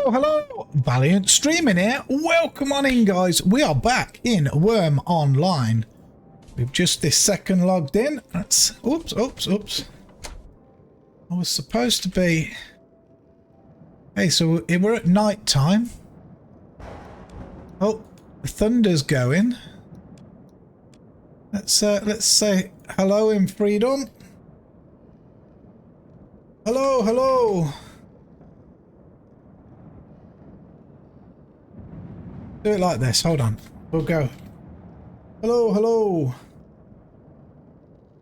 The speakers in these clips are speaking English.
Hello. Valiance streaming here. Welcome on in, guys. We are back in Wurm Online. We've just this second logged in. That's... Oops. I was supposed to be... Hey, so we're at night time. Oh, the thunder's going. Let's say hello in freedom. Hello. Do it like this. Hold on. We'll go. Hello.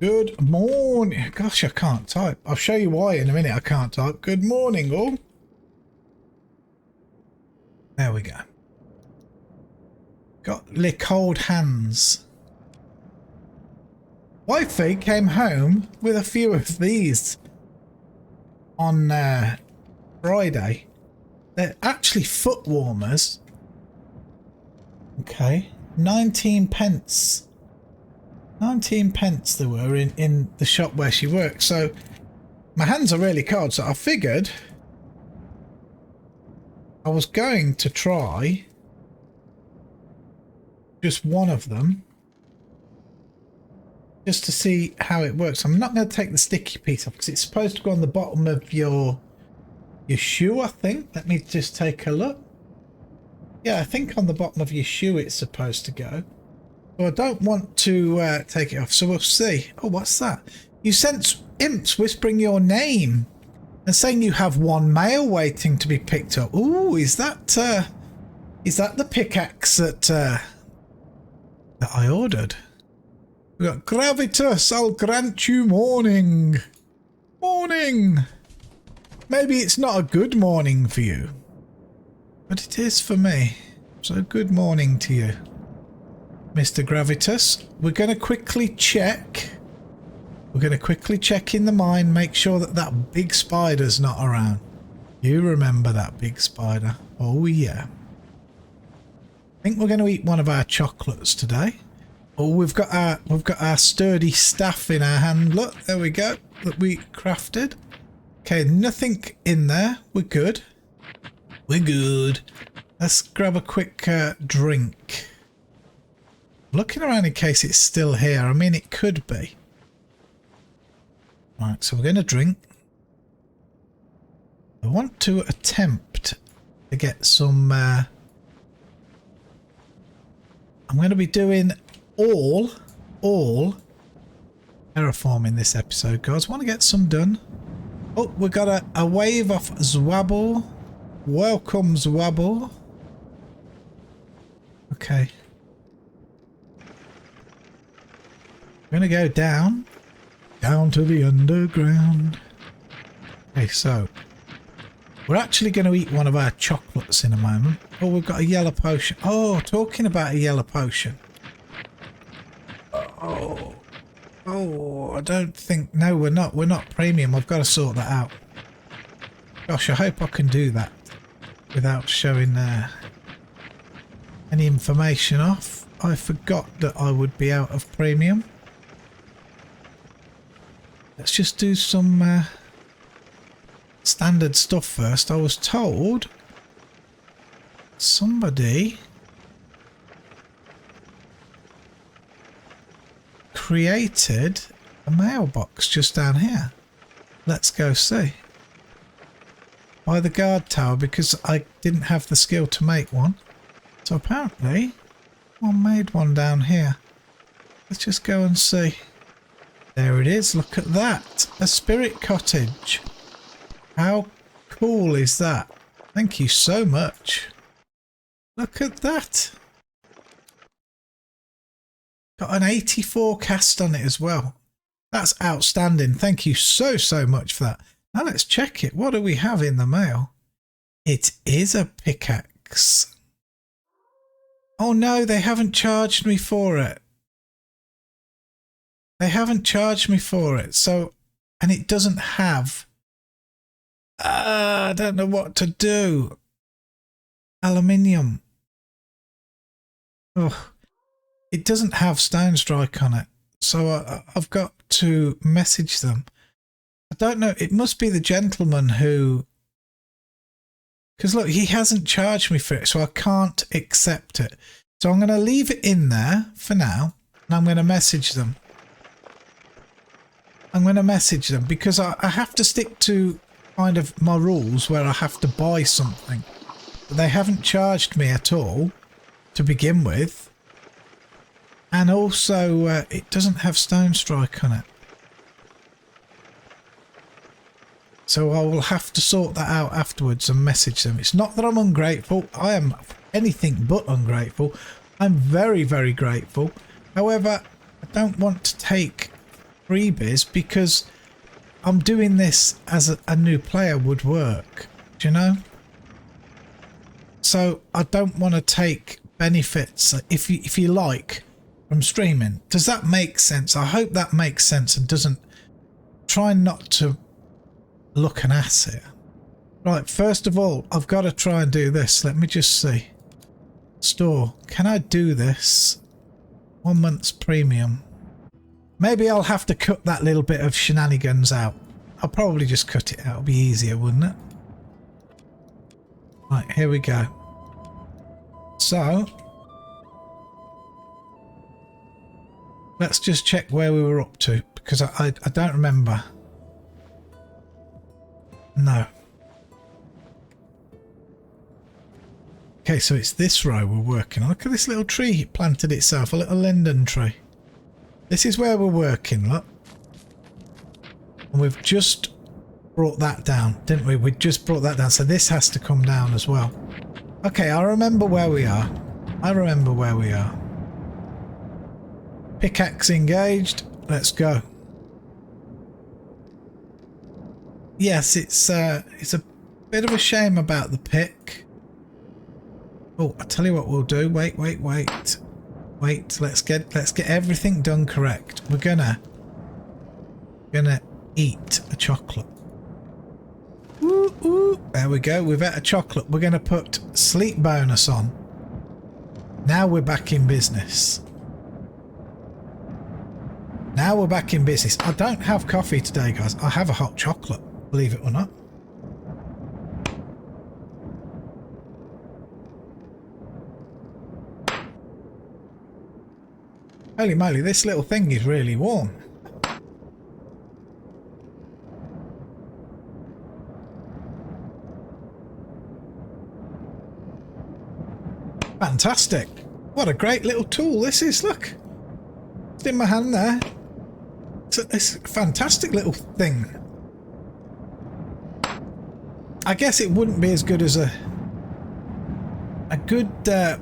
Good morning. Gosh, I can't type. I'll show you why in a minute I can't type. Good morning, all. There we go. Got the cold hands. Wifey came home with a few of these on Friday. They're actually foot warmers. Okay, 19 pence. 19 pence there were in the shop where she worked. So my hands are really cold, so I figured I was going to try just one of them just to see how it works. I'm not going to take the sticky piece off because it's supposed to go on the bottom of your shoe, I think. Let me just take a look. Yeah, I think on the bottom of your shoe it's supposed to go. So I don't want to take it off, so we'll see. Oh, what's that? You sense imps whispering your name and saying you have one mail waiting to be picked up. Ooh, is that the pickaxe that I ordered? We got Gravitas, I'll grant you morning. Morning. Maybe it's not a good morning for you, but it is for me. So good morning to you, Mr. Gravitas. We're going to quickly check. We're going to quickly check in the mine, make sure that that big spider's not around. You remember that big spider? Oh yeah. I think we're going to eat one of our chocolates today. Oh, we've got our sturdy staff in our hand. Look, there we go. That we crafted. Okay, nothing in there. We're good. Let's grab a quick drink. Looking around in case it's still here. I mean, it could be. Right, so we're going to drink. I want to attempt to get some... I'm going to be doing all terraforming this episode, guys. Want to get some done. Oh, we got a wave off Zwabble. Welcome, Zwabble. Okay. We're going to go down to the underground. Okay, so we're actually going to eat one of our chocolates in a moment. Oh, we've got a yellow potion. Oh, talking about a yellow potion. Oh, I don't think... No, we're not. We're not premium. I've got to sort that out. Gosh, I hope I can do that without showing any information off. I forgot that I would be out of premium. Let's just do some standard stuff first. I was told somebody created a mailbox just down here. Let's go see. By the guard tower, because I didn't have the skill to make one. So apparently one made one down here. Let's just go and see. There it is. Look at that. A spirit cottage. How cool is that? Thank you so much. Look at that. Got an 84 cast on it as well. That's outstanding. Thank you so much for that. Now let's check it. What do we have in the mail? It is a pickaxe. Oh no, they haven't charged me for it. They haven't charged me for it. So, and it doesn't have... I don't know what to do. Aluminium. Oh, it doesn't have stone strike on it. So I've got to message them. I don't know. It must be the gentleman who Because look, he hasn't charged me for it, so I can't accept it. So I'm going to leave it in there for now, and I'm going to message them. I'm going to message them because I have to stick to kind of my rules where I have to buy something. But they haven't charged me at all to begin with. And also, it doesn't have Stone Strike on it. So I will have to sort that out afterwards and message them. It's not that I'm ungrateful. I am anything but ungrateful. I'm very, very grateful. However, I don't want to take freebies because I'm doing this as a new player would work. Do you know? So I don't want to take benefits, if you like, from streaming. Does that make sense? I hope that makes sense and doesn't try not to look an ass here. Right, first of all, I've got to try and do this. Let me just see. Store. Can I do this? 1 month's premium. Maybe I'll have to cut that little bit of shenanigans out. I'll probably just cut it out. It'll be easier, wouldn't it? Right, here we go. So, let's just check where we were up to, because I don't remember. No. Okay, so it's this row we're working on. Look at this little tree it planted itself, a little linden tree. This is where we're working, look. And we've just brought that down, didn't we? We just brought that down, so this has to come down as well. Okay, I remember where we are. I remember where we are. Pickaxe engaged. Let's go. Yes, it's a bit of a shame about the pick. Oh, I tell you what we'll do. Wait. Let's get everything done correct. We're gonna eat a chocolate. Ooh, ooh. There we go. We've ate a chocolate. We're gonna put sleep bonus on. Now we're back in business. Now we're back in business. I don't have coffee today, guys. I have a hot chocolate, believe it or not. Holy moly, this little thing is really warm. Fantastic. What a great little tool this is, look. It's in my hand there. It's a fantastic little thing. I guess it wouldn't be as good as a good pair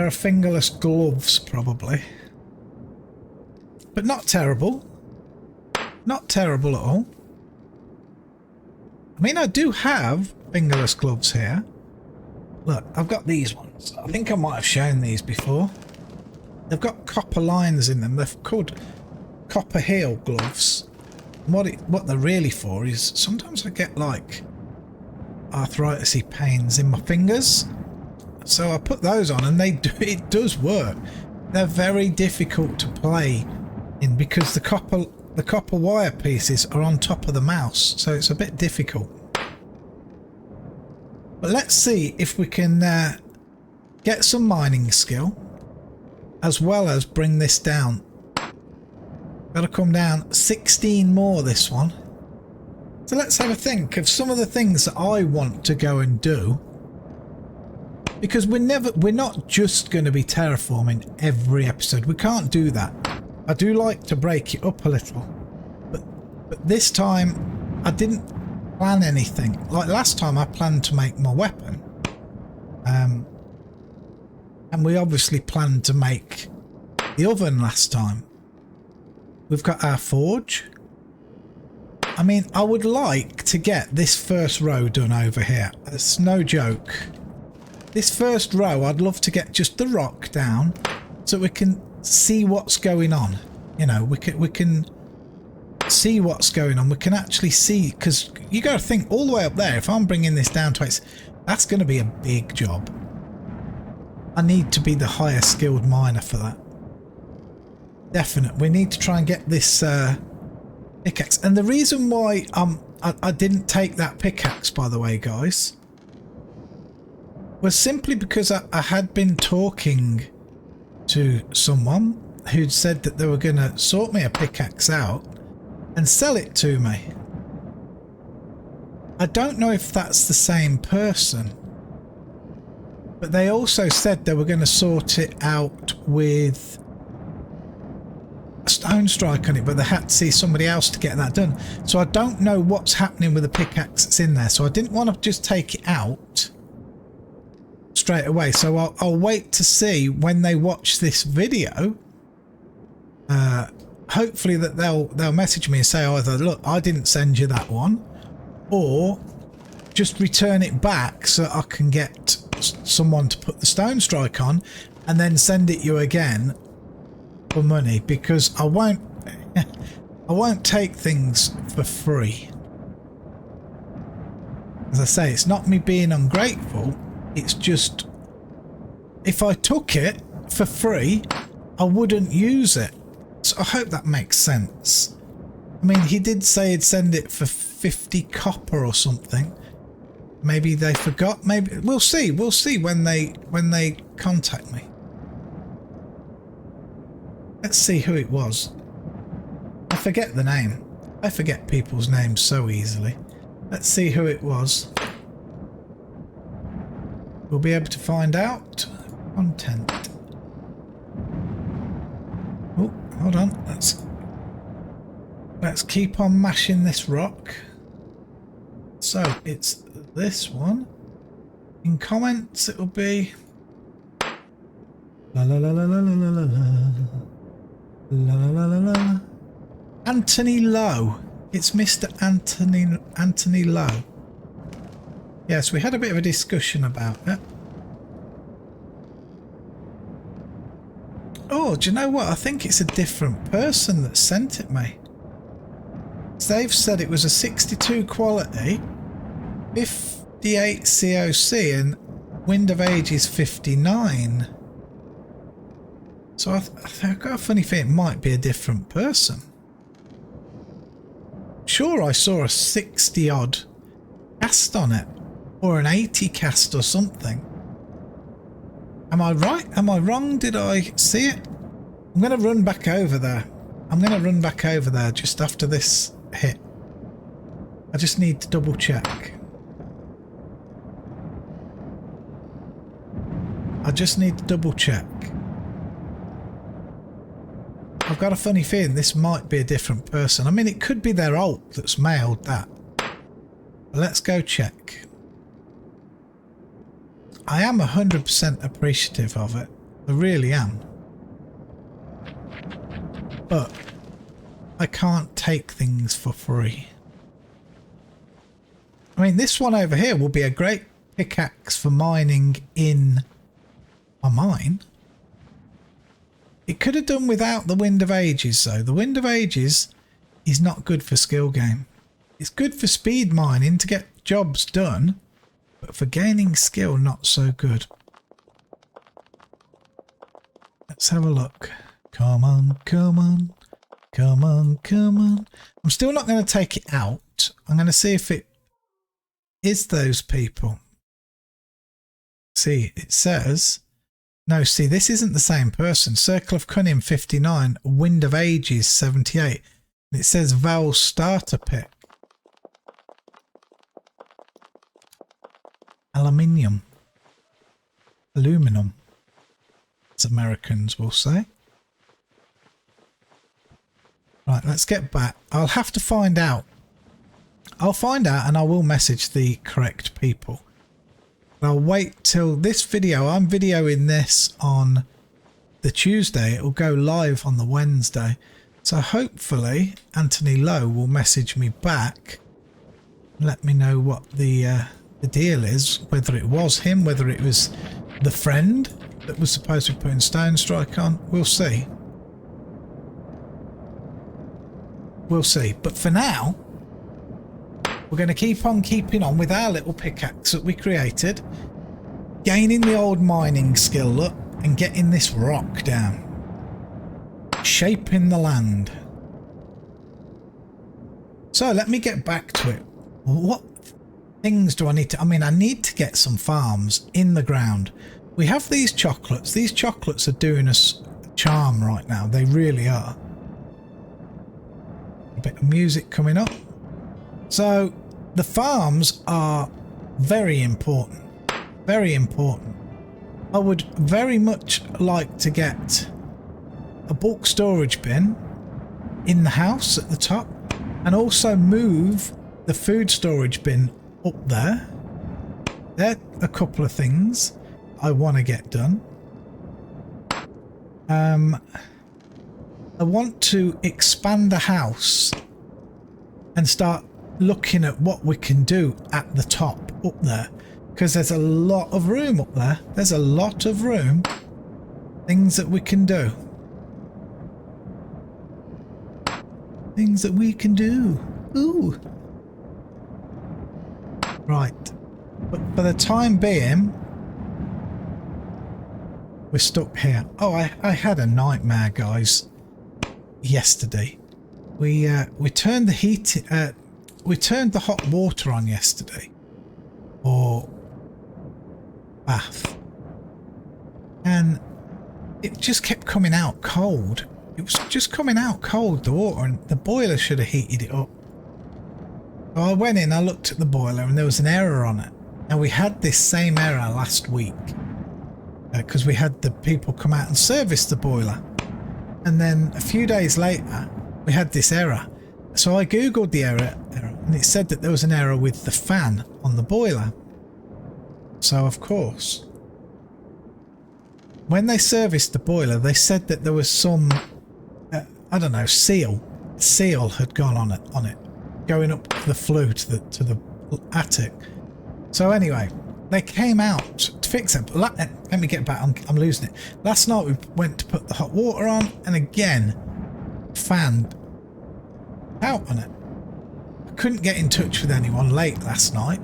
of fingerless gloves, probably. But not terrible. Not terrible at all. I mean, I do have fingerless gloves here. Look, I've got these ones. I think I might have shown these before. They've got copper lines in them. They're called copper heel gloves. And what they're really for is sometimes I get like arthritis-y pains in my fingers. So I put those on and it does work. They're very difficult to play in because the copper wire pieces are on top of the mouse, so it's a bit difficult. But let's see if we can get some mining skill as well as bring this down. Gotta come down 16 more this one. So let's have a think of some of the things that I want to go and do. Because we're not just going to be terraforming every episode. We can't do that. I do like to break it up a little. But this time I didn't plan anything. Like last time I planned to make my weapon. And we obviously planned to make the oven last time. We've got our forge. I mean, I would like to get this first row done over here. It's no joke. This first row, I'd love to get just the rock down so we can see what's going on. You know, we can see what's going on. We can actually see, because you got to think all the way up there. If I'm bringing this down twice, that's going to be a big job. I need to be the higher skilled miner for that. Definite. We need to try and get this pickaxe. And the reason why I didn't take that pickaxe, by the way, guys, was simply because I had been talking to someone who'd said that they were going to sort me a pickaxe out and sell it to me. I don't know if that's the same person, but they also said they were going to sort it out with a stone strike on it, but they had to see somebody else to get that done. So I don't know what's happening with the pickaxe that's in there, so I didn't want to just take it out straight away. So I'll wait to see when they watch this video. Hopefully that they'll message me and say either, look, I didn't send you that one, or just return it back so I can get someone to put the stone strike on and then send it you again for money, because I won't take things for free. As I say, it's not me being ungrateful, it's just if I took it for free I wouldn't use it. So I hope that makes sense. I mean, he did say he'd send it for 50 copper or something. Maybe they forgot. Maybe we'll see. We'll see when they contact me. Let's see who it was. I forget the name. I forget people's names so easily. Let's see who it was. We'll be able to find out. Content. Oh, hold on. Let's keep on mashing this rock. So it's this one. In comments it'll be la la la la la la la la la la la. Anthony Lowe. It's Mr. Anthony Lowe. Yes, we had a bit of a discussion about it. Oh, do you know what? I think it's a different person that sent it me. They've said it was a 62 quality, 58 COC, and Wind of Age is 59. So I've got a funny feeling it might be a different person. Sure, I saw a 60 odd cast on it, or an 80 cast or something. Am I right? Am I wrong? Did I see it? I'm going to run back over there. I'm going to run back over there just after this hit. I just need to double check. I just need to double check. I've got a funny feeling this might be a different person. I mean, it could be their alt that's mailed that. But let's go check. I am 100% appreciative of it. I really am. But I can't take things for free. I mean, this one over here will be a great pickaxe for mining in a mine. It could have done without the Wind of Ages though. The Wind of Ages is not good for skill game. It's good for speed mining to get jobs done, but for gaining skill, not so good. Let's have a look. Come on, come on, come on, come on. I'm still not going to take it out. I'm going to see if it is those people. See, it says... No, see, this isn't the same person. Circle of Cunning 59, Wind of Ages 78. And it says Val Starter Pick. Aluminium. Aluminum, as Americans will say. Right, let's get back. I'll have to find out. I'll find out and I will message the correct people. I'll wait till this video. I'm videoing this on the Tuesday. It will go live on the Wednesday. So hopefully Anthony Lowe will message me back and let me know what the deal is. Whether it was him, whether it was the friend that was supposed to be putting Stone Strike on. We'll see. We'll see. But for now, we're going to keep on keeping on with our little pickaxe that we created, gaining the old mining skill up and getting this rock down, shaping the land. So let me get back to it. What? things do I need to... I mean, I need to get some farms in the ground. We have these chocolates. These chocolates are doing us a charm right now. They really are. A bit of music coming up. So the farms are very important. Very important. I would very much like to get a bulk storage bin in the house at the top, and also move the food storage bin up there. There are a couple of things I want to get done. I want to expand the house and start looking at what we can do at the top up there, because there's a lot of room up there. There's a lot of room. Things that we can do. Things that we can do. Ooh. Right. But for the time being, we're stuck here. Oh, I had a nightmare, guys, yesterday. We turned the heat... we turned the hot water on yesterday. Or bath. And it just kept coming out cold. It was just coming out cold, the water, and the boiler should have heated it up. So I went in, I looked at the boiler, and there was an error on it. Now, we had this same error last week because we had the people come out and service the boiler. And then a few days later, we had this error. So I googled the error, and it said that there was an error with the fan on the boiler. So, of course, when they serviced the boiler, they said that there was some... I don't know, seal had gone on it, going up the flue to the attic. So anyway, they came out to fix it. Let me get back. I'm losing it. Last night we went to put the hot water on, and again, fan out on it. I couldn't get in touch with anyone late last night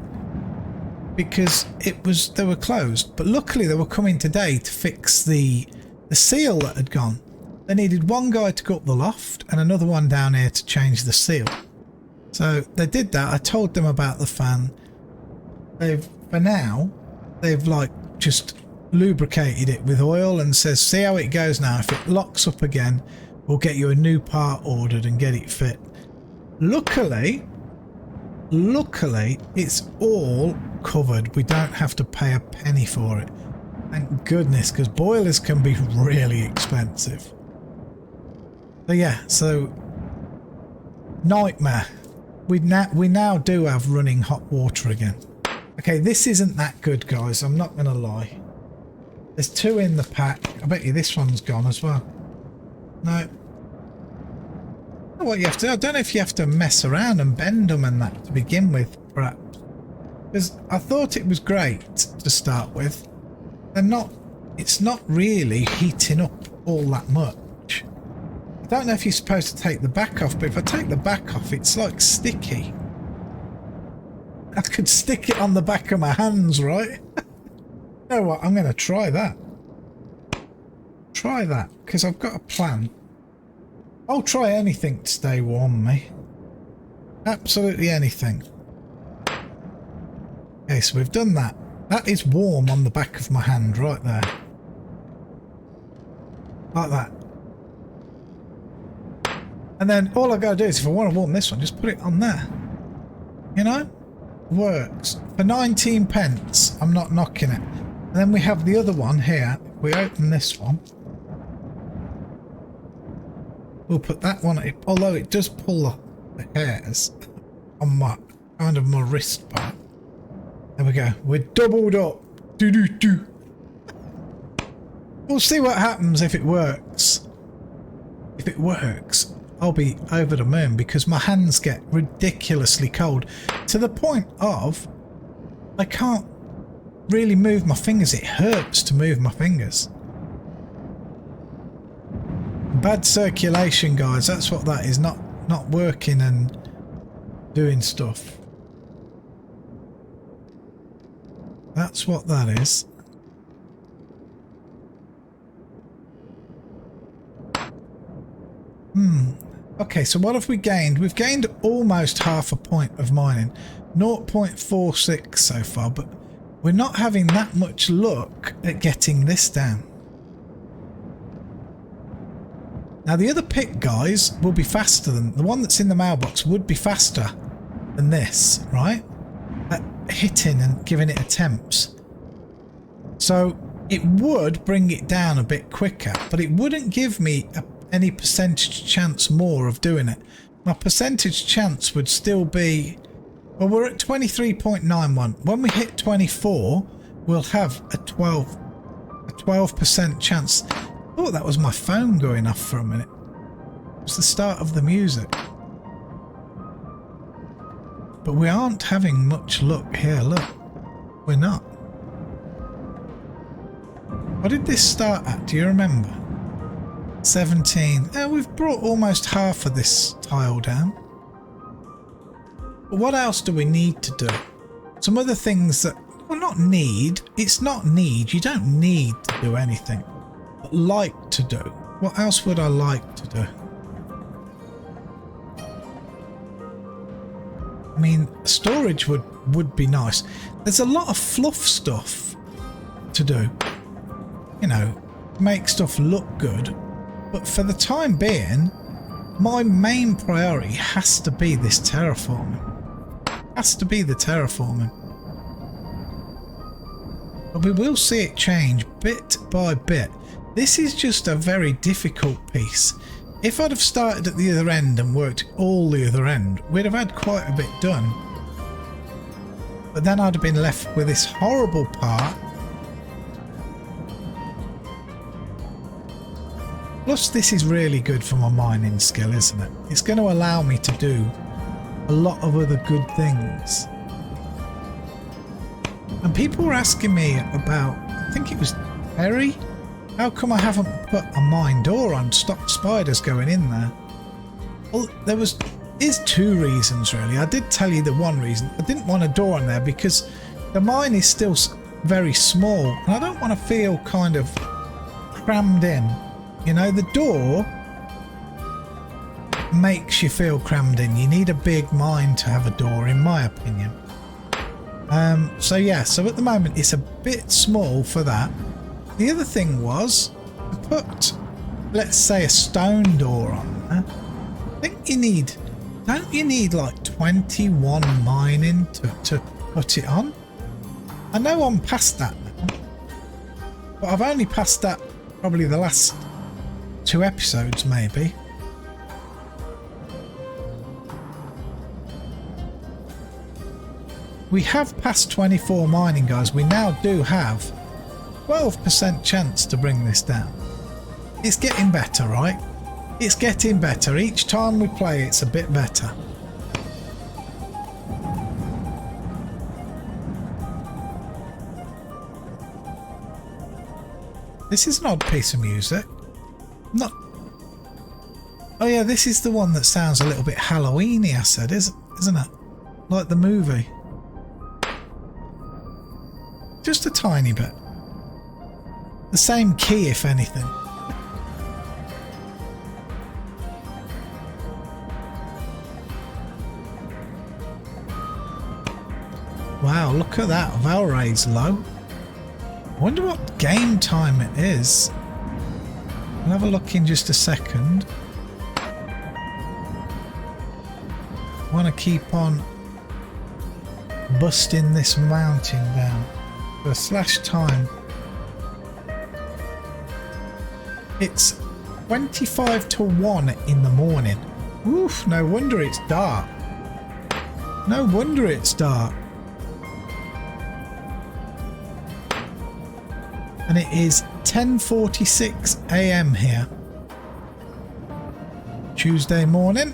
because they were closed. But luckily they were coming today to fix the seal that had gone. They needed one guy to go up the loft and another one down here to change the seal. So they did that. I told them about the fan. For now, they've like just lubricated it with oil and says, see how it goes now. If it locks up again, we'll get you a new part ordered and get it fit. Luckily, it's all covered. We don't have to pay a penny for it. Thank goodness, because boilers can be really expensive. So yeah, so nightmare. We now do have running hot water again. Okay, this isn't that good, guys. I'm not going to lie. There's 2 in the pack. I bet you this one's gone as well. No. I don't know what you have to do. I don't know if you have to mess around and bend them and that to begin with, perhaps. Because I thought it was great to start with. It's not really heating up all that much. I don't know if you're supposed to take the back off, but if I take the back off, it's like sticky. I could stick it on the back of my hands, right? You know what? I'm going to try that. Try that, because I've got a plan. I'll try anything to stay warm, me. Absolutely anything. Okay, so we've done that. That is warm on the back of my hand, right there. Like that. And then all I got to do is, if I want to warm this one, just put it on there. You know? Works. For 19 pence, I'm not knocking it. And then we have the other one here. We open this one. We'll put that one, although it does pull the hairs on my, kind of my wrist part. There we go. We're doubled up. Do. We'll see what happens if it works. If it works, I'll be over the moon because my hands get ridiculously cold to the point of I can't really move my fingers. It hurts to move my fingers. Bad circulation, guys. That's what that is. Not working and doing stuff. That's what that is. Okay, so what have we gained? We've gained almost half a point of mining. 0.46 so far, but we're not having that much luck at getting this down. Now the other pick guys will be faster than the one that's in the mailbox would be faster than this, right? At hitting and giving it attempts. So it would bring it down a bit quicker, but it wouldn't give me any percentage chance more of doing it. My percentage chance would still be, well, we're at 23.91. When we hit 24, we'll have a 12% chance. Oh, that was my phone going off for a minute. It was the start of the music. But we aren't having much luck here, look. We're not. What did this start at? Do you remember? 17. We've brought almost half of this tile down. But what else do we need to do? Some other things that, well, not need. It's not need. You don't need to do anything. But like to do. What else would I like to do? I mean, storage would be nice. There's a lot of fluff stuff to do. You know, make stuff look good. But for the time being, my main priority has to be this terraforming. Has to be the terraforming. But we will see it change bit by bit. This is just a very difficult piece. If I'd have started at the other end and worked all the other end, we'd have had quite a bit done. But then I'd have been left with this horrible part. Plus, this is really good for my mining skill, isn't it? It's going to allow me to do a lot of other good things. And people were asking me about, I think it was Terry, how come I haven't put a mine door on, stop spiders going in there? Well, there's two reasons really. I did tell you the one reason. I didn't want a door on there because the mine is still very small and I don't want to feel kind of crammed in. You know, the door makes you feel crammed in. You need a big mine to have a door, in my opinion. So yeah, so at the moment it's a bit small for that. The other thing was to put, let's say, a stone door on there. I think you need, don't you need like 21 mining to put it on? I know I'm past that now, but I've only passed that probably the last 2 episodes maybe. We have passed 24 mining, guys. We now do have 12% chance to bring this down. It's getting better, right? It's getting better. Each time we play, it's a bit better. This is an odd piece of music. Not. Oh yeah, this is the one that sounds a little bit Halloween-y, I said, isn't it? Like the movie. Just a tiny bit. The same key, if anything. Wow, look at that. Valray's low. I wonder what game time it is. I'll have a look in just a second. I want to keep on busting this mountain down. For /time. It's 25 to 1 in the morning. Oof, no wonder it's dark. No wonder it's dark. And it is 10:46 AM here. Tuesday morning.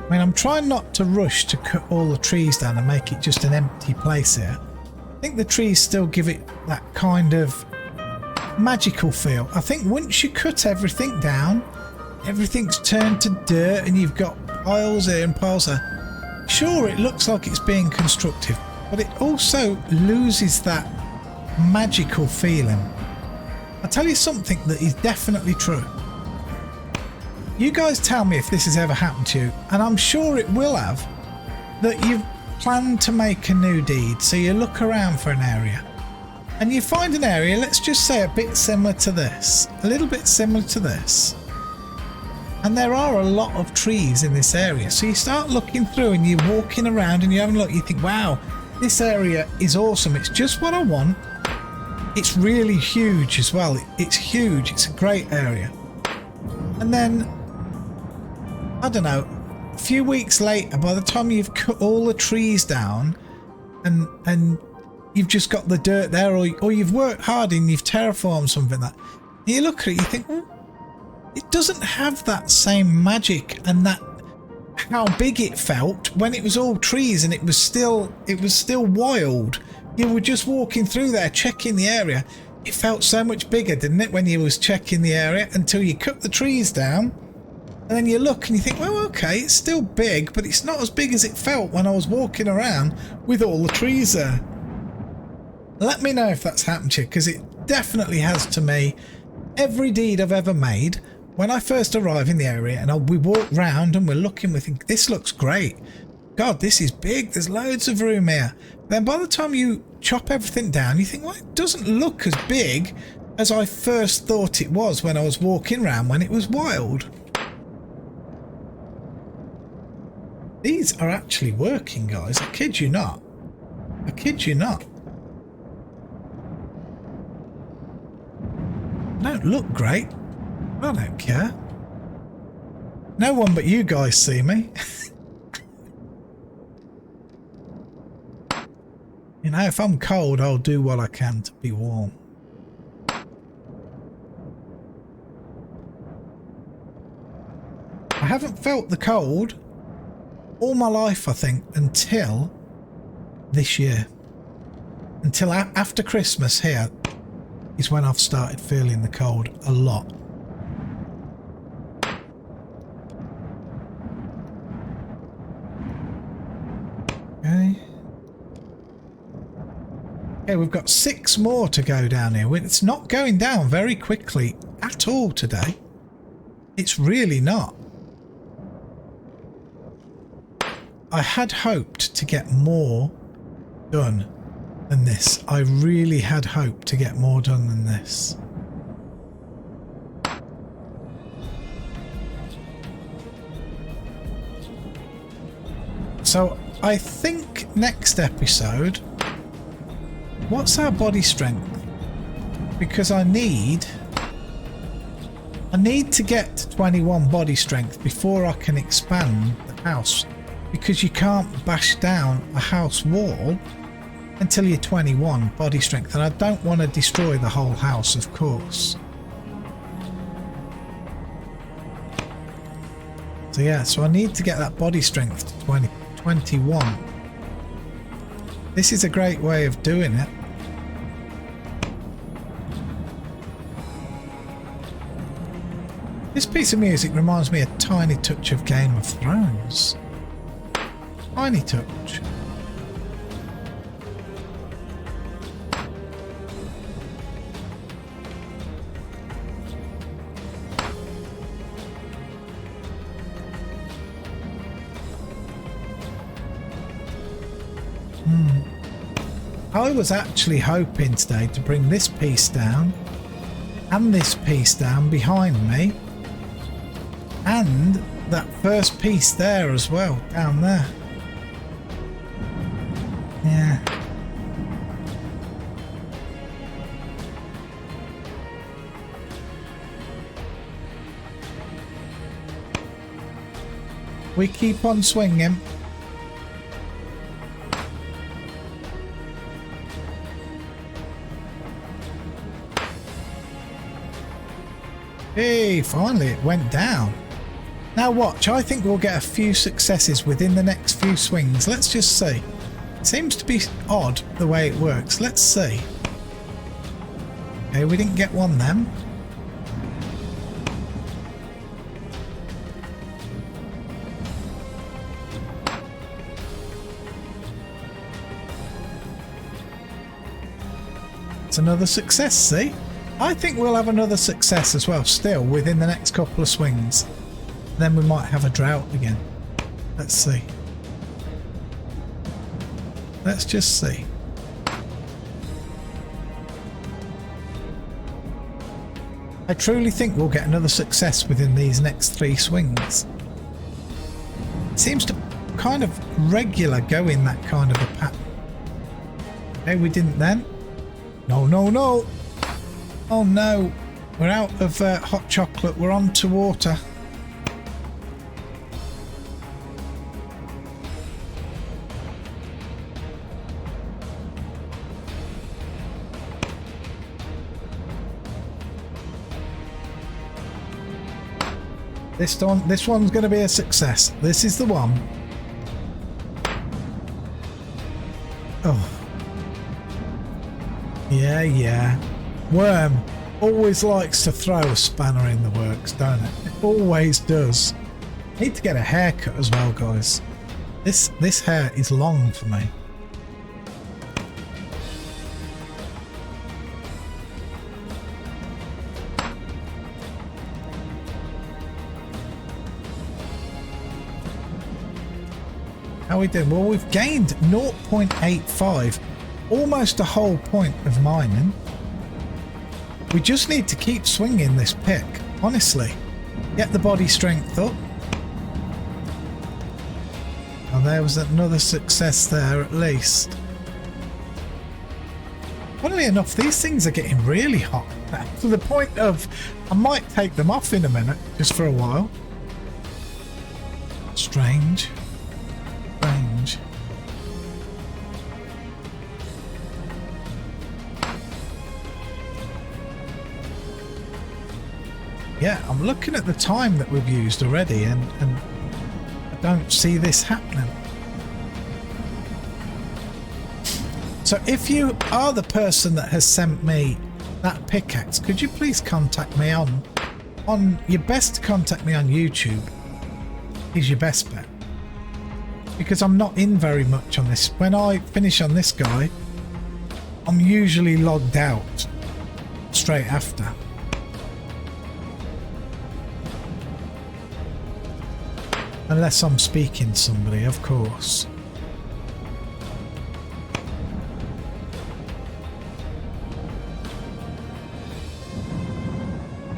I mean, I'm trying not to rush to cut all the trees down and make it just an empty place here. I think the trees still give it that kind of magical feel. I think once you cut everything down, everything's turned to dirt and you've got piles here and piles there. Sure, it looks like it's being constructive, but it also loses that magical feeling. I'll tell you something that is definitely true. You guys tell me if this has ever happened to you, and I'm sure it will have, that you've planned to make a new deed, so you look around for an area and you find an area, let's just say a bit similar to this, a little bit similar to this, and there are a lot of trees in this area, so you start looking through and you're walking around and you have a look, you think, wow, this area is awesome, it's just what I want, it's really huge as well, it's huge, it's a great area. And then, I don't know, a few weeks later, by the time you've cut all the trees down and you've just got the dirt there, or you've worked hard and you've terraformed something like that, you look at it, you think, well, it doesn't have that same magic and that how big it felt when it was all trees and it was still wild. You were just walking through there checking the area. It felt so much bigger, didn't it, when you was checking the area, until you cut the trees down and then you look and you think, well, okay, it's still big, but it's not as big as it felt when I was walking around with all the trees there. Let me know if that's happened to you, because it definitely has to me. Every deed I've ever made, when I first arrive in the area and we walk round and we're looking, we think, this looks great. God, this is big. There's loads of room here. Then by the time you chop everything down, you think, well, it doesn't look as big as I first thought it was when I was walking around when it was wild. These are actually working, guys. I kid you not. I kid you not. Don't look great. I don't care. No one but you guys see me. You know, if I'm cold, I'll do what I can to be warm. I haven't felt the cold all my life, I think, until this year. Until after Christmas here is when I've started feeling the cold a lot. Okay. Okay, we've got 6 more to go down here. It's not going down very quickly at all today. It's really not. I had hoped to get more done than this. I really had hoped to get more done than this. So I think next episode, what's our body strength? Because I need to get to 21 body strength before I can expand the house, because you can't bash down a house wall until you're 21 body strength, and I don't want to destroy the whole house, of course. So yeah, so I need to get that body strength to 21. This is a great way of doing it. This piece of music reminds me a tiny touch of Game of Thrones. Tiny touch. I was actually hoping today to bring this piece down and this piece down behind me, and that first piece there as well, down there. Yeah. We keep on swinging. Hey, finally it went down. Now watch, I think we'll get a few successes within the next few swings. Let's just see. It seems to be odd the way it works. Let's see. Okay, we didn't get one then. It's another success, see? I think we'll have another success as well, still, within the next couple of swings. Then we might have a drought again. Let's see. Let's just see. I truly think we'll get another success within these next 3 swings. It seems to kind of regular go in that kind of a pattern. Okay, we didn't then. No, no, no. Oh no. We're out of hot chocolate. We're on to water. This one's going to be a success. This is the one. Oh. Yeah, yeah. Wurm always likes to throw a spanner in the works, don't it? It always does. Need to get a haircut as well, guys. This hair is long for me. How we doing? Well, we've gained 0.85, almost a whole point of mining. We just need to keep swinging this pick, honestly. Get the body strength up. And there was another success there at least. Funnily enough, these things are getting really hot now, to the point of I might take them off in a minute, just for a while. Strange. Strange. Yeah, I'm looking at the time that we've used already and I don't see this happening. So if you are the person that has sent me that pickaxe, could you please contact me on your best to contact me on YouTube is your best bet. Because I'm not in very much on this. When I finish on this guy, I'm usually logged out straight after. Unless I'm speaking to somebody, of course.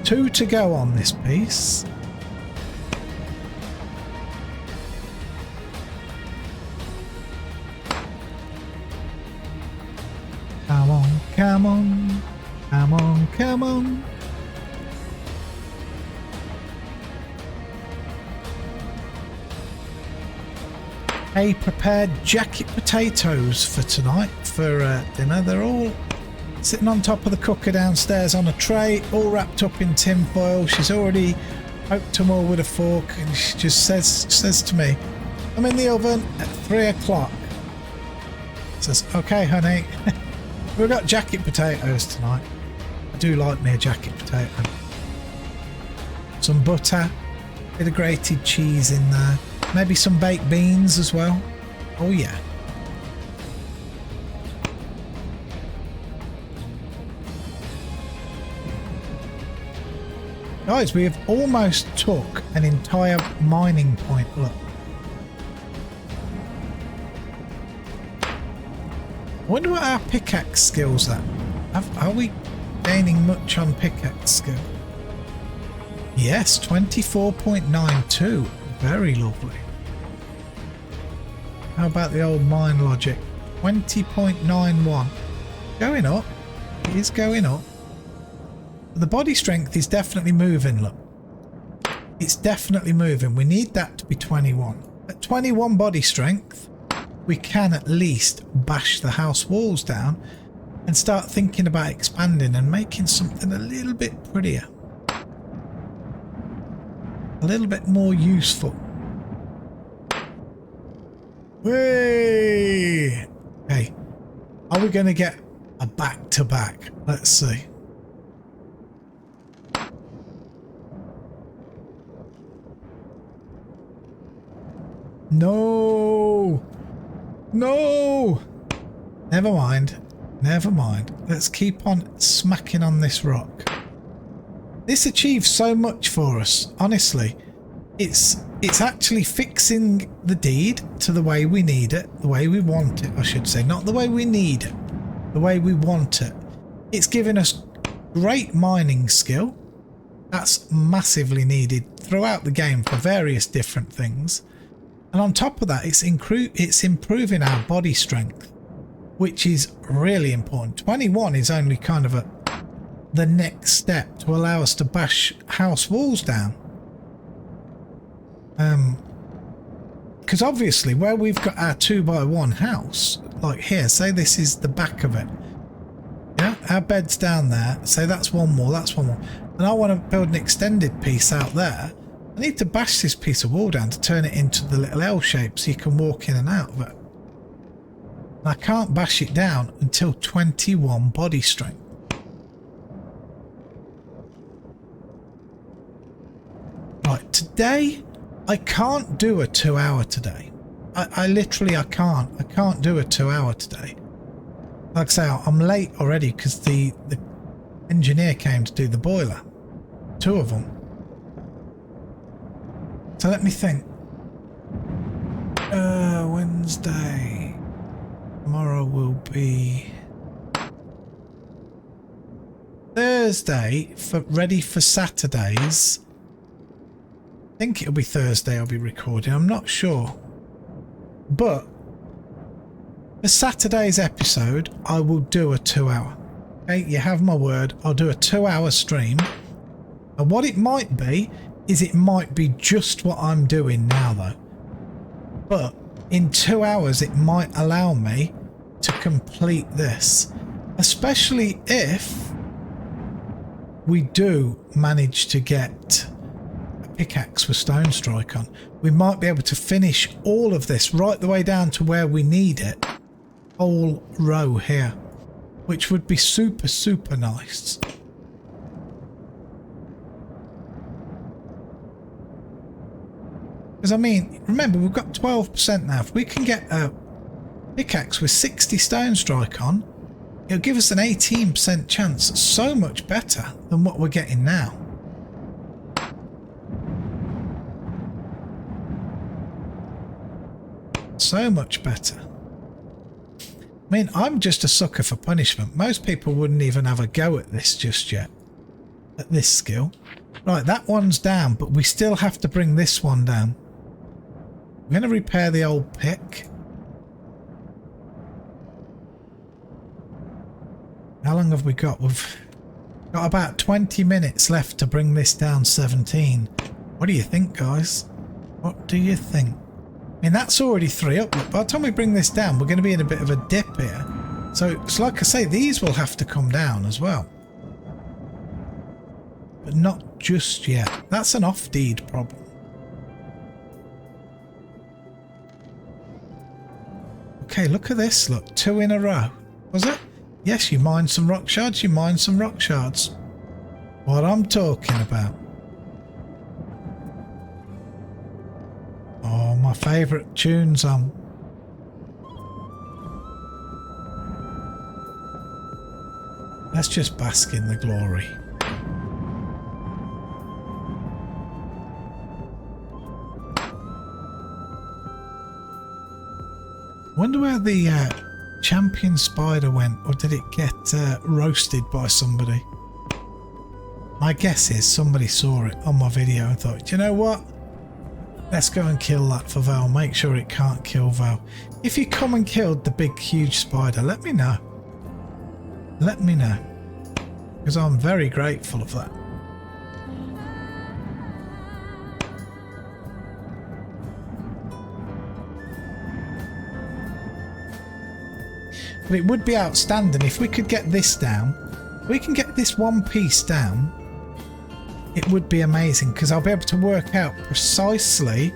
Two to go on this piece. Come on, come on, come on, come on. I prepared jacket potatoes for tonight for dinner. They're all sitting on top of the cooker downstairs on a tray, all wrapped up in tin foil. She's already poked them all with a fork and she just says to me, I'm in the oven at 3 o'clock. Says, okay honey. We've got jacket potatoes tonight. I do like me a jacket potato. Some butter, bit of grated cheese in there. Maybe some baked beans as well. Oh yeah. Guys, we have almost took an entire mining point. Look. I wonder what our pickaxe skills are. Are we gaining much on pickaxe skill? Yes, 24.92. Very lovely. How about the old mine logic? 20.91. Going up. It is going up. The body strength is definitely moving, look. It's definitely moving. We need that to be 21. At 21 body strength, we can at least bash the house walls down and start thinking about expanding and making something a little bit prettier. A little bit more useful. Whee! Okay. Are we going to get a back-to-back? Let's see. No! No! Never mind. Never mind. Let's keep on smacking on this rock. This achieves so much for us, honestly. It's actually fixing the deed to the way we need it, the way we want it, I should say. Not the way we need it, the way we want it. It's giving us great mining skill. That's massively needed throughout the game for various different things. And on top of that, it's improving our body strength, which is really important. 21 is only kind of the next step to allow us to bash house walls down. Because obviously where we've got our 2x1 house, like here, say this is the back of it. Yeah, our bed's down there. Say that's one wall, that's one wall. And I want to build an extended piece out there. I need to bash this piece of wall down to turn it into the little L shape so you can walk in and out of it. And I can't bash it down until 21 body strength. Right, today I can't do a 2 hour today. I literally can't do a 2 hour today. Like I say, I'm late already because the engineer came to do the boiler. 2 of them. So let me think. Wednesday. Tomorrow will be Thursday, ready for Saturdays. I think it'll be Thursday I'll be recording. I'm not sure. But for Saturday's episode, I will do a 2 hour. Okay, you have my word. I'll do a 2 hour stream. And what it might be is it might be just what I'm doing now though. But in 2 hours it might allow me to complete this. Especially if we do manage to get a pickaxe with stone strike on. We might be able to finish all of this right the way down to where we need it. Whole row here. Which would be super, super nice. Because I mean, remember we've got 12% now. If we can get a pickaxe with 60 stone strike on, it'll give us an 18% chance. So much better than what we're getting now. So much better. I mean, I'm just a sucker for punishment. Most people wouldn't even have a go at this just yet. At this skill. Right, that one's down, but we still have to bring this one down. I'm going to repair the old pick. How long have we got? We've got about 20 minutes left to bring this down 17. What do you think, guys? What do you think? I mean, that's already 3 up. Look, by the time we bring this down, we're going to be in a bit of a dip here. So it's like I say, these will have to come down as well. But not just yet. That's an off-deed problem. Okay, look at this. Look, 2 in a row. Was it? Yes, you mined some rock shards. You mined some rock shards. What I'm talking about. Oh, my favourite tune's on. Let's just bask in the glory. Wonder where the champion spider went, or did it get roasted by somebody? My guess is somebody saw it on my video and thought, do you know what? Let's go and kill that for Val. Make sure it can't kill Val. If you come and killed the big huge spider, let me know. Let me know. Because I'm very grateful of that. But it would be outstanding if we could get this down. If we can get this one piece down, it would be amazing because I'll be able to work out precisely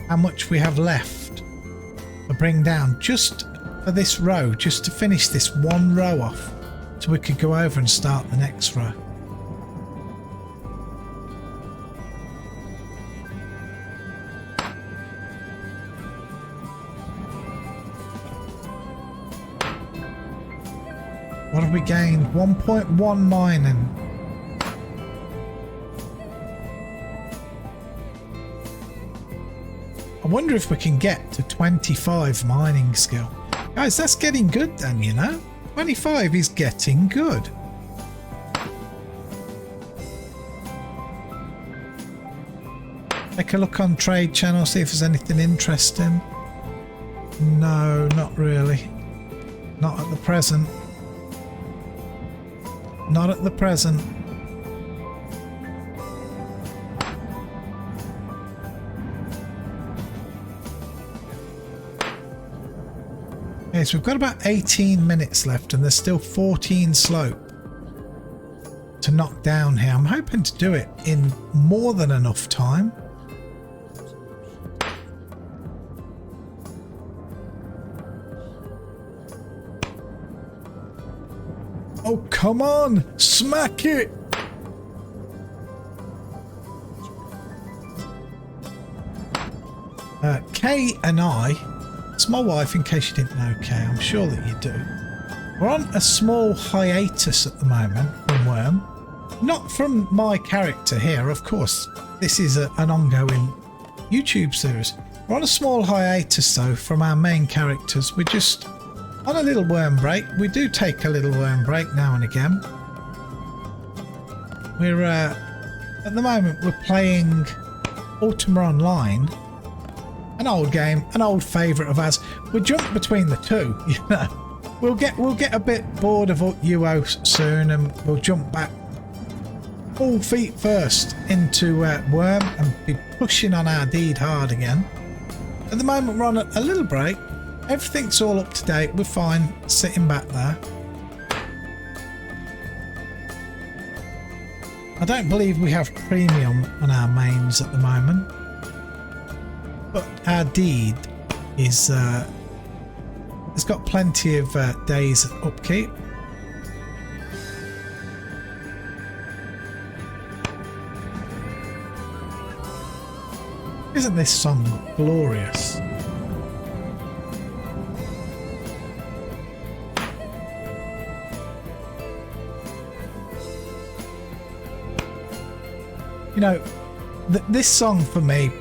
how much we have left to bring down just for this row, just to finish this one row off so we could go over and start the next row. What have we gained? 1.1 mining. I wonder if we can get to 25 mining skill. Guys, that's getting good then, you know? 25 is getting good. Take a look on trade channel, see if there's anything interesting. No, not really. Not at the present. Not at the present. Okay, so we've got about 18 minutes left and there's still 14 slope to knock down here. I'm hoping to do it in more than enough time. Oh, come on! Smack it! Kay and I, it's my wife in case you didn't know, Kay, I'm sure that you do. We're on a small hiatus at the moment from Wurm. Not from my character here, of course. This is an ongoing YouTube series. We're on a small hiatus though from our main characters. We're just on a little Wurm break. We do take a little Wurm break now and again. We're at the moment we're playing Ultima Online, an old game, an old favourite of ours. We jump between the two, you know. We'll get a bit bored of UO soon, and we'll jump back full feet first into Wurm and be pushing on our deed hard again. At the moment we're on a little break. Everything's all up to date. We're fine sitting back there. I don't believe we have premium on our mains at the moment, but our deed is it's got plenty of days upkeep. Isn't this song glorious? You know, this song for me,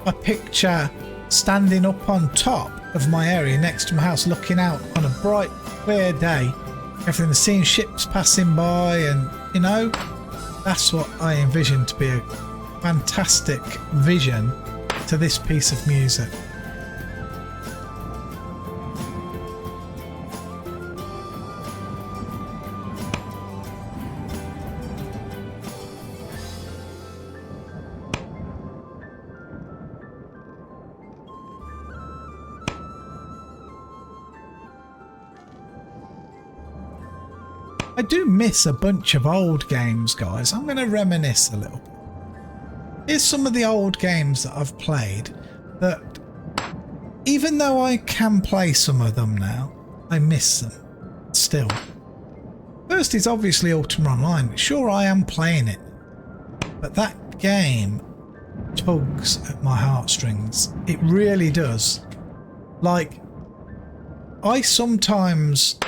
I picture standing up on top of my area next to my house, looking out on a bright, clear day, everything, seeing ships passing by, and you know, that's what I envision to be a fantastic vision to this piece of music. I do miss a bunch of old games, guys. I'm going to reminisce a little. Here's some of the old games that I've played that, even though I can play some of them now, I miss them still. First is obviously Ultima Online. Sure, I am playing it, but that game tugs at my heartstrings. It really does. Like, I sometimes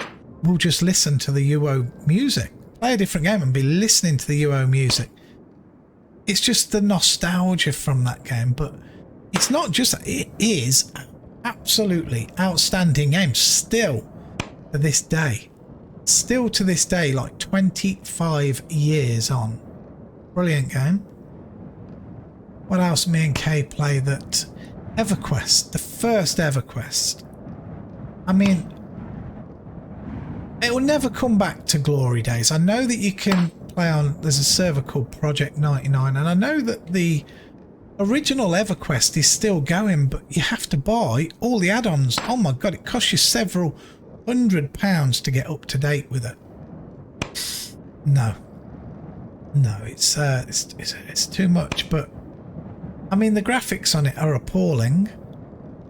will just listen to the UO music, play a different game and be listening to the UO music. It's just the nostalgia from that game, but it's not just that. It is absolutely outstanding game still to this day. Still to this day, like 25 years on. Brilliant game. What else me and Kay play? That EverQuest, the first EverQuest. I mean, it will never come back to glory days. I know that you can play on, there's a server called Project 99, and I know that the original EverQuest is still going, but you have to buy all the add-ons. Oh my god, it costs you several £100 to get up to date with it. No, it's too much. But I mean, the graphics on it are appalling,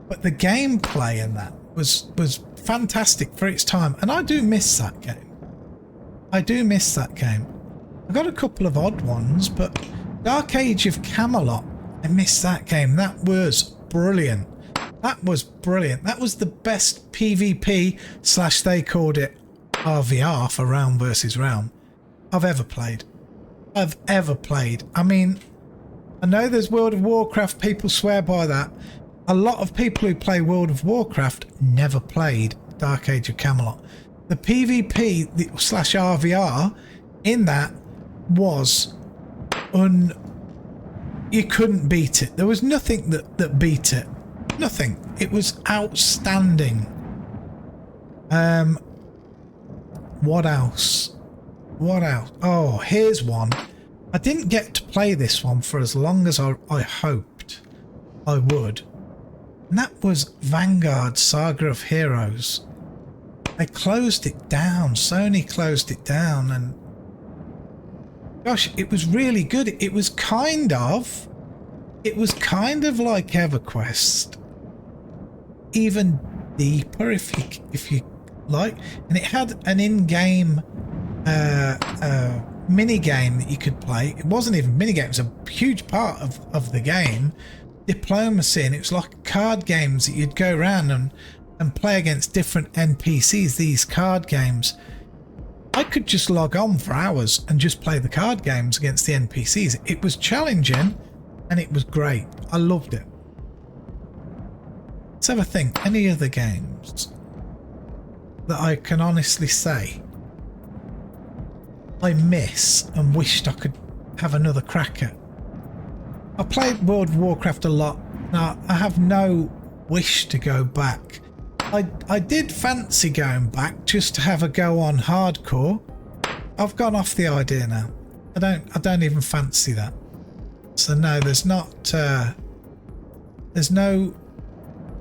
but the gameplay in that was fantastic for its time, and I do miss that game. I do miss that game. I got a couple of odd ones, but Dark Age of Camelot, I missed that game. That was brilliant. That was brilliant. That was the best PvP / they called it RVR for Realm versus Realm I've ever played. I mean, I know there's World of Warcraft, people swear by that. A lot of people who play World of Warcraft never played Dark Age of Camelot. The PvP slash RVR in that was you couldn't beat it. There was nothing that beat it. Nothing. It was outstanding. What else? What else? Oh, here's one. I didn't get to play this one for as long as I hoped I would. And that was Vanguard Saga of Heroes. They closed it down. Sony closed it down, and gosh, it was really good. It was kind of like EverQuest, even deeper if you like, and it had an in-game mini game that you could play. It wasn't even mini game; it was a huge part of the game. Diplomacy, and it was like card games that you'd go around and play against different NPCs. These card games, I could just log on for hours and just play the card games against the NPCs. It was challenging and it was great. I loved it. Let's have a think. Any other games that I can honestly say I miss and wished I could have another crack at? I played World of Warcraft a lot. Now, I have no wish to go back. I did fancy going back just to have a go on hardcore. I've gone off the idea now. I don't even fancy that. So no, there's no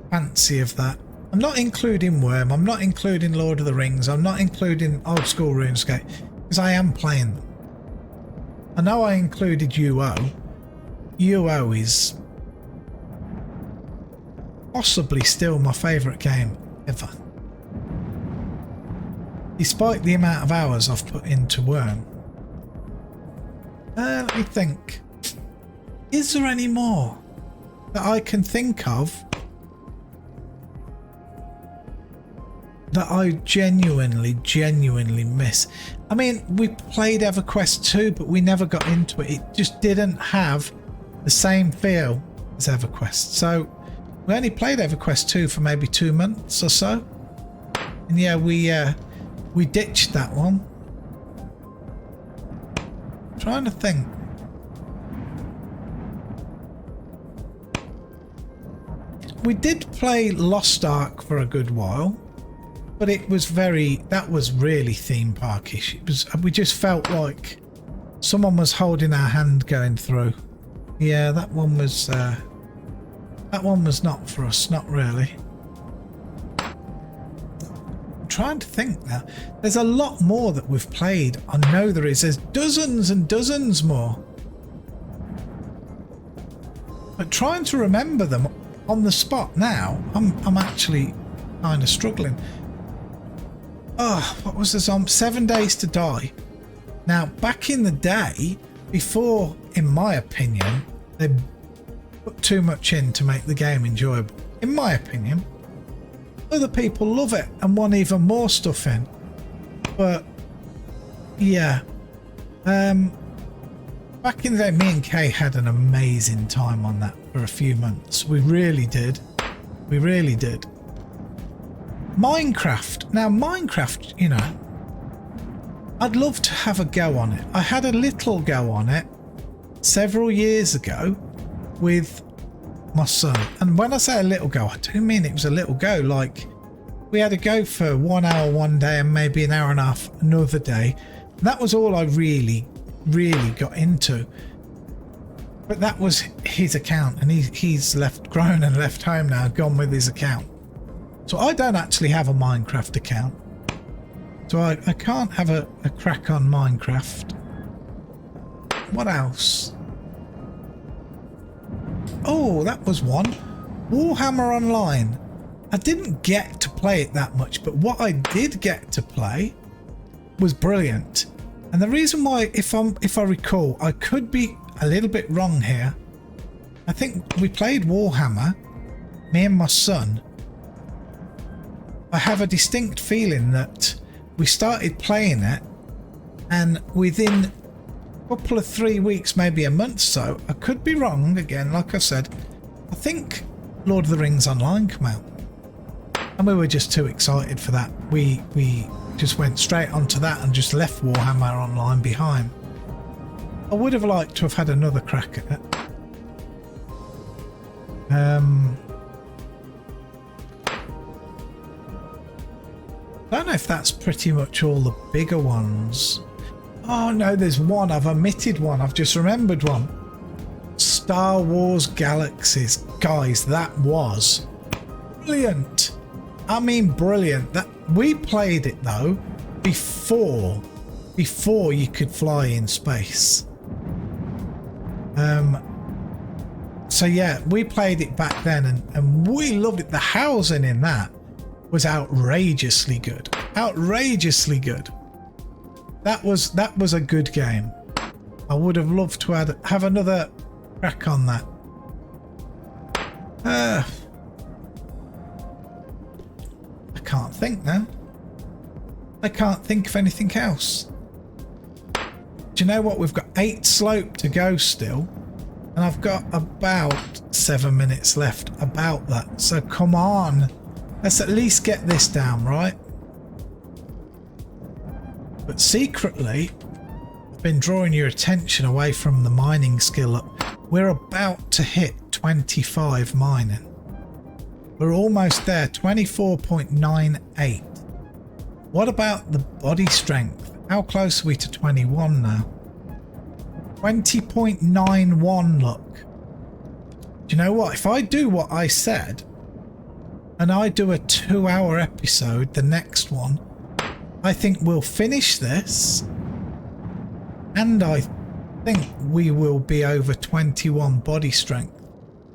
fancy of that. I'm not including Wurm. I'm not including Lord of the Rings. I'm not including old school RuneScape because I am playing them. I know I included UO. UO is possibly still my favourite game ever, despite the amount of hours I've put into Wurm. Let me think. Is there any more that I can think of that I genuinely miss? I mean, we played EverQuest 2, but we never got into it. It just didn't have the same feel as EverQuest. So we only played EverQuest 2 for maybe 2 months or so. And yeah, we ditched that one. I'm trying to think. We did play Lost Ark for a good while, but it was that was really theme parkish. We just felt like someone was holding our hand going through. Yeah, that one was not for us, not really. I'm trying to think now. There's a lot more that we've played. I know there is. There's dozens and dozens more. But trying to remember them on the spot now, I'm actually kind of struggling. Oh, what was this on? 7 Days to Die. Now, back in the day, before, in my opinion, they put too much in to make the game enjoyable. In my opinion. Other people love it and want even more stuff in. But, yeah. Back in the day, me and Kay had an amazing time on that for a few months. We really did. We really did. Minecraft. Now, Minecraft, you know, I'd love to have a go on it. I had a little go on it several years ago with my son. And when I say a little go, I do mean it was a little go. Like, we had a go for 1 hour one day and maybe an hour and a half another day. And that was all I really got into. But that was his account, and he's grown and left home now, gone with his account. So I don't actually have a Minecraft account. So I can't have a crack on Minecraft. What else? Oh, that was one. Warhammer Online. I didn't get to play it that much, but what I did get to play was brilliant. And the reason why, if I recall, I could be a little bit wrong here. I think we played Warhammer, me and my son. I have a distinct feeling that we started playing it, and within a couple of 3 weeks, maybe a month or so, I could be wrong again, like I said, I think Lord of the Rings Online come out. And we were just too excited for that. We just went straight onto that and just left Warhammer Online behind. I would have liked to have had another crack at it. I don't know if that's pretty much all the bigger ones. Oh no, there's one. I've omitted one. I've just remembered one. Star Wars Galaxies. Guys, that was brilliant. I mean brilliant. That we played it though before you could fly in space. So yeah, we played it back then and we loved it. The housing in that was outrageously good. Outrageously good. That was a good game. I would have loved to have another crack on that. I can't think now. I can't think of anything else. Do you know what? We've got 8 slope to go still. And I've got about 7 minutes left about that. So come on. Let's at least get this down, right? But secretly, I've been drawing your attention away from the mining skill up. We're about to hit 25 mining. We're almost there, 24.98. What about the body strength? How close are we to 21 now? 20.91, look. Do you know what? If I do what I said, and I do a 2-hour episode, the next one, I think we'll finish this, and I think we will be over 21 body strength.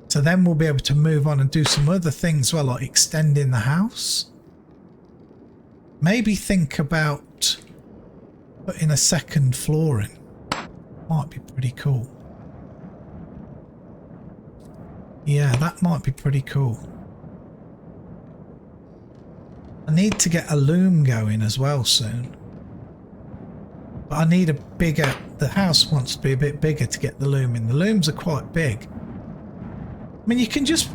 So then we'll be able to move on and do some other things, well, like extending the house. Maybe think about putting a second floor in. Might be pretty cool. Yeah, that might be pretty cool. I need to get a loom going as well soon. But I need a bigger... The house wants to be a bit bigger to get the loom in. The looms are quite big. I mean, you can just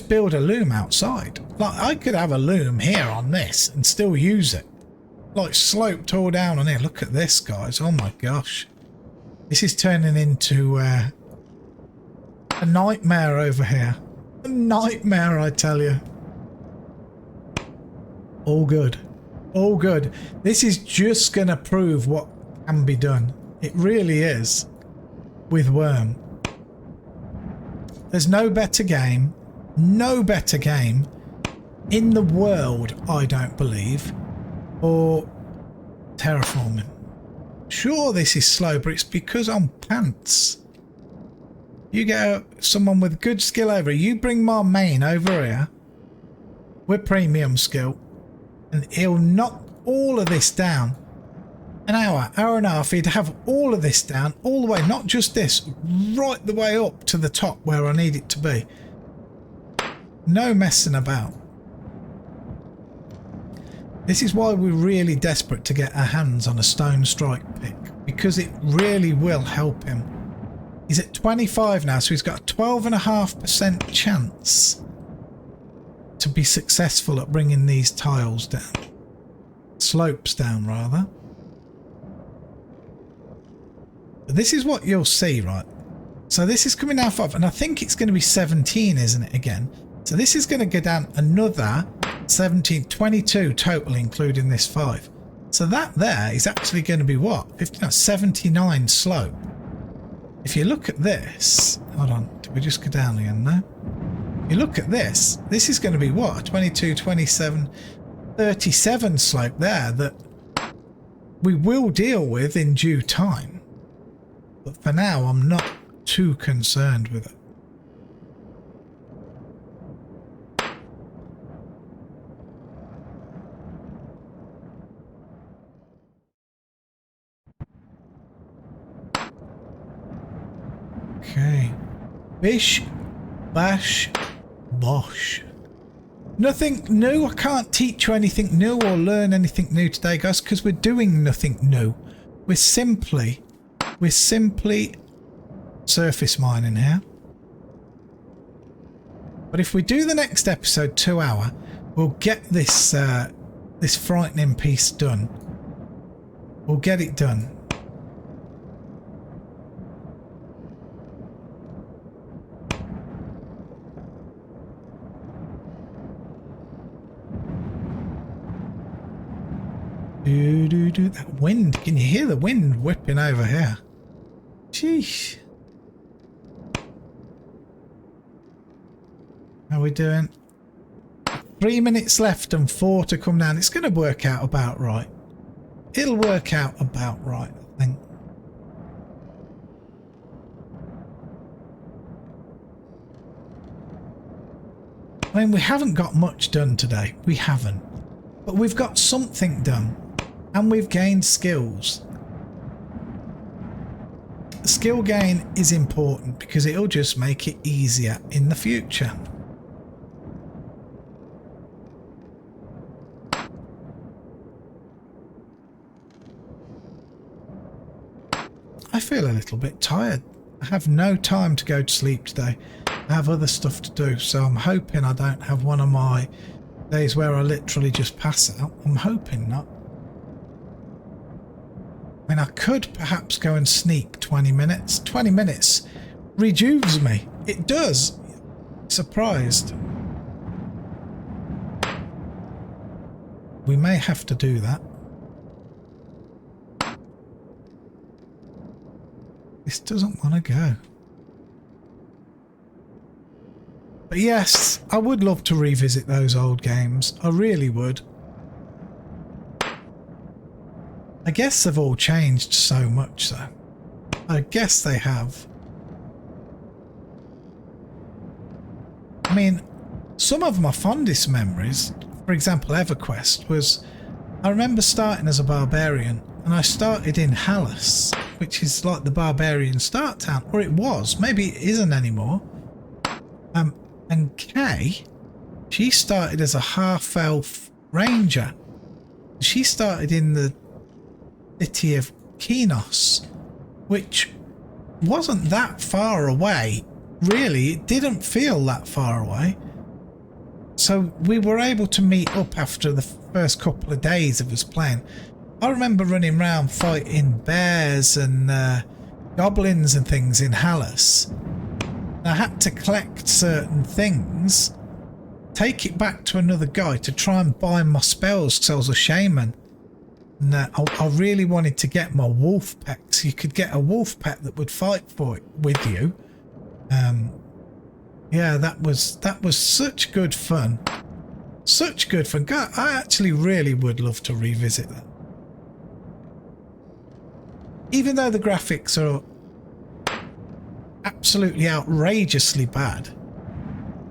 build a loom outside. Like, I could have a loom here on this and still use it. Like, sloped all down on here. Look at this, guys. Oh my gosh. This is turning into a nightmare over here. A nightmare, I tell you. All good. All good. This is just going to prove what can be done. It really is. With Wurm. There's no better game in the world, I don't believe, for terraforming. Sure, this is slow, but it's because I'm pants. You get someone with good skill over here. You bring my main over here with premium skill, and he'll knock all of this down. An hour and a half, he'd have all of this down, all the way, not just this, right the way up to the top where I need it to be. No messing about. This is why we're really desperate to get our hands on a stone strike pick, because it really will help him. He's at 25 now, so he's got a 12.5% chance to be successful at bringing these tiles down. Slopes down, rather. But this is what you'll see, right? So this is coming down 5, and I think it's going to be 17, isn't it, again? So this is going to go down another 17, 22 total, including this 5. So that there is actually going to be what? 59, 79 slope. If you look at this, hold on, did we just go down again now? You look at this, this is going to be what? 22, 27, 37 slope there that we will deal with in due time. But for now, I'm not too concerned with it. Okay. Bish, bash, bosh. Nothing new. I can't teach you anything new or learn anything new today, guys, because we're doing nothing new. We're simply surface mining here. But if we do the next episode 2 hour, we'll get this this frightening piece done. We'll get it done. That wind, can you hear the wind whipping over here? Sheesh. How are we doing? 3 minutes left and 4 to come down. It's going to work out about right. It'll work out about right, I think. I mean, we haven't got much done today. We haven't. But we've got something done. And we've gained skills. Skill gain is important because it'll just make it easier in the future. I feel a little bit tired. I have no time to go to sleep today. I have other stuff to do, so I'm hoping I don't have one of my days where I literally just pass out. I'm hoping not. I mean, I could perhaps go and sneak 20 minutes. 20 minutes rejuves me. It does. Surprised. We may have to do that. This doesn't want to go. But yes, I would love to revisit those old games. I really would. I guess they've all changed so much, though. I guess they have. I mean, some of my fondest memories, for example, EverQuest, was I remember starting as a barbarian, and I started in Hallis, which is like the barbarian start town, or it was. Maybe it isn't anymore. And Kay, she started as a half-elf ranger. She started in the city of Kenos, which wasn't that far away. Really, it didn't feel that far away. So we were able to meet up after the first couple of days of us playing. I remember running around fighting bears and goblins and things in Hallis. I had to collect certain things, take it back to another guy to try and buy my spells because I was a shaman. And I really wanted to get my wolf pet, so you could get a wolf pet that would fight for it with you. Yeah, that was such good fun. Such good fun. God, I actually really would love to revisit that. Even though the graphics are absolutely outrageously bad,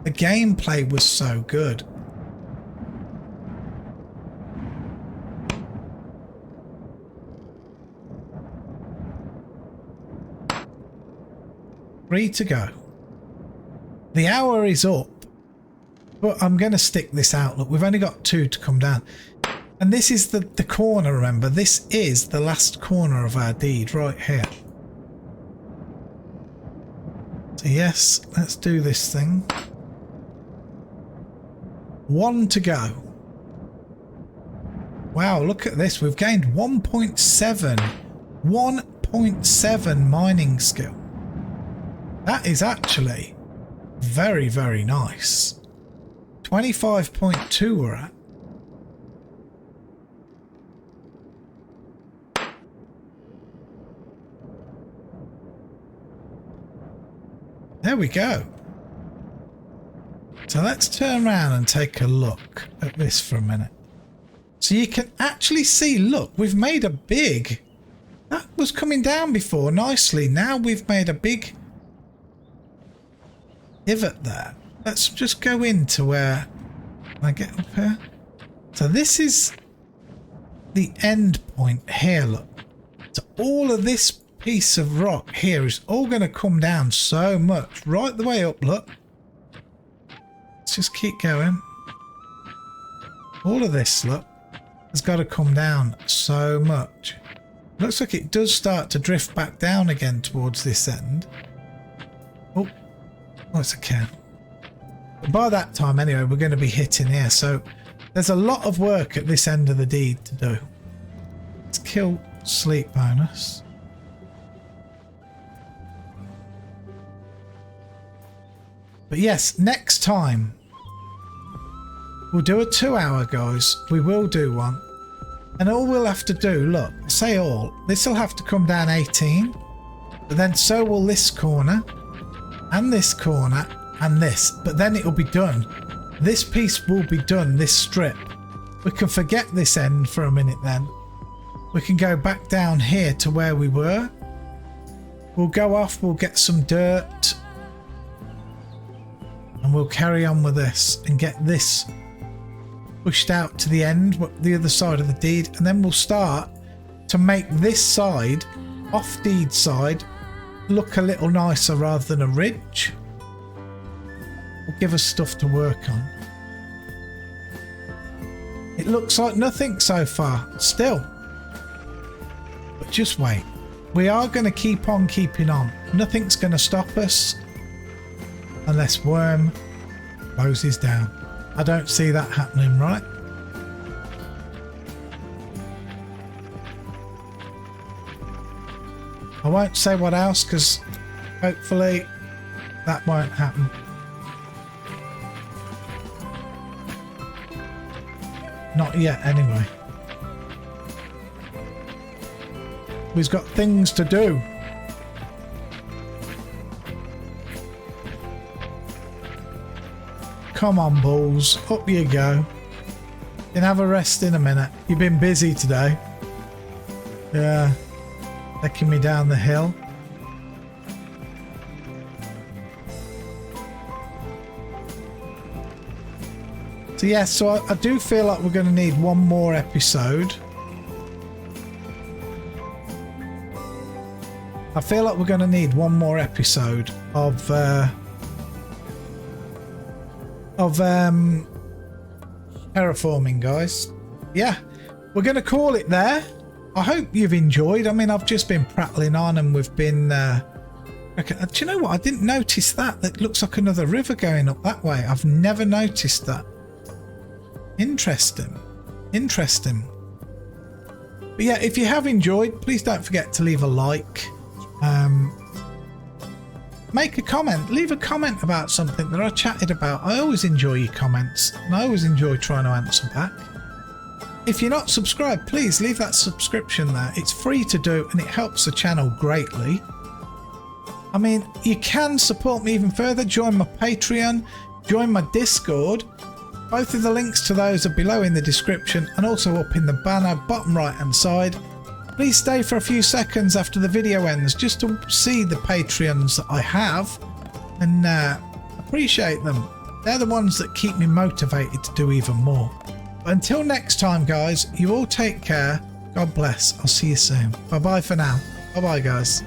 the gameplay was so good. Three to go. The hour is up, but I'm going to stick this out. Look, we've only got 2 to come down. And this is the corner, remember. This is the last corner of our deed right here. So yes, let's do this thing. 1 to go. Wow, look at this. We've gained 1.7. 1.7 mining skill. That is actually very, very nice. 25.2 we're at. There we go. So let's turn around and take a look at this for a minute. So you can actually see, look, we've made a big... That was coming down before nicely. Now we've made a big pivot there. Let's just go into where... Can I get up here? So this is the end point here, look. So all of this piece of rock here is all going to come down so much. Right the way up, look. Let's just keep going. All of this, look, has got to come down so much. Looks like it does start to drift back down again towards this end. Oh, it's a can. But by that time anyway, we're going to be hitting here. So there's a lot of work at this end of the deed to do. Let's kill sleep bonus. But yes, next time we'll do a 2 hour, guys. We will do one. And all we'll have to do, look, I say all, this will have to come down 18. But then so will this corner. And this corner. And this. But then it'll be done. This piece will be done, this strip. We can forget this end for a minute then. We can go back down here to where we were. We'll go off, we'll get some dirt. And we'll carry on with this and get this pushed out to the end, the other side of the deed, and then we'll start to make this side, off deed side, look a little nicer rather than a ridge. Will give us stuff to work on. It looks like nothing so far, still. But just wait. We are going to keep on keeping on. Nothing's going to stop us unless Wurm closes down. I don't see that happening, right? I won't say what else because hopefully that won't happen. Not yet, anyway. We've got things to do. Come on, balls. Up you go. You can have a rest in a minute. You've been busy today. Yeah. Taking me down the hill. So yeah, so I do feel like we're going to need one more episode. I feel like we're going to need one more episode of terraforming, guys. Yeah, we're going to call it there. I hope you've enjoyed. I mean, I've just been prattling on and we've been do you know what? I didn't notice that. That looks like another river going up that way. I've never noticed that. Interesting. Interesting. But yeah, if you have enjoyed, please don't forget to leave a like. Make a comment. Leave a comment about something that I chatted about. I always enjoy your comments and I always enjoy trying to answer back. If you're not subscribed, please leave that subscription there. It's free to do and it helps the channel greatly. I mean, you can support me even further. Join my Patreon, join my Discord. Both of the links to those are below in the description and also up in the banner bottom right hand side. Please stay for a few seconds after the video ends just to see the Patreons that I have and appreciate them. They're the ones that keep me motivated to do even more. But until next time, guys, you all take care. God bless. I'll see you soon. Bye bye for now. Bye bye, guys.